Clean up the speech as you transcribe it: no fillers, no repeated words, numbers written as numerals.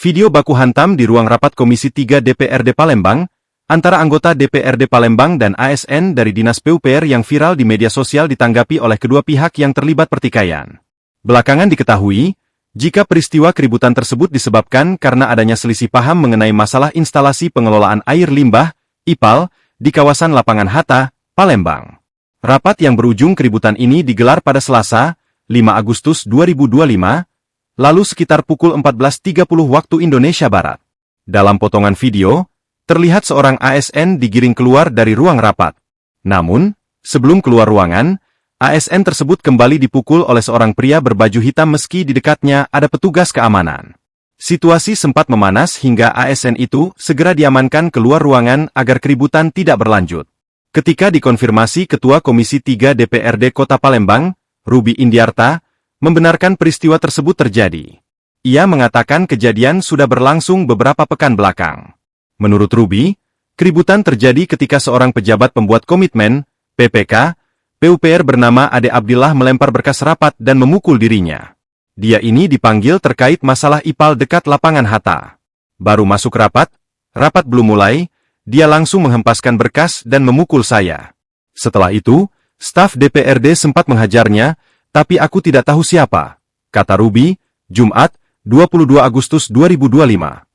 Video baku hantam di ruang rapat Komisi 3 DPRD Palembang, antara anggota DPRD Palembang dan ASN dari Dinas PUPR yang viral di media sosial ditanggapi oleh kedua pihak yang terlibat pertikaian. Belakangan diketahui, jika peristiwa keributan tersebut disebabkan karena adanya selisih paham mengenai masalah instalasi pengelolaan air limbah, IPAL, di kawasan Lapangan Hatta, Palembang. Rapat yang berujung keributan ini digelar pada Selasa, 5 Agustus 2025, lalu sekitar pukul 14.30 waktu Indonesia Barat. Dalam potongan video, terlihat seorang ASN digiring keluar dari ruang rapat. Namun, sebelum keluar ruangan, ASN tersebut kembali dipukul oleh seorang pria berbaju hitam meski di dekatnya ada petugas keamanan. Situasi sempat memanas hingga ASN itu segera diamankan keluar ruangan agar keributan tidak berlanjut. Ketika dikonfirmasi Ketua Komisi 3 DPRD Kota Palembang, Ruby Indiarta, membenarkan peristiwa tersebut terjadi. Ia mengatakan kejadian sudah berlangsung beberapa pekan belakang. Menurut Ruby, keributan terjadi ketika seorang pejabat pembuat komitmen, PPK, PUPR bernama Ade Abdillah melempar berkas rapat dan memukul dirinya. Dia ini dipanggil terkait masalah IPAL dekat Lapangan Hatta. Baru masuk rapat belum mulai, dia langsung menghempaskan berkas dan memukul saya. Setelah itu, staf DPRD sempat menghajarnya, tapi aku tidak tahu siapa, kata Ruby, Jumat, 22 Agustus 2025.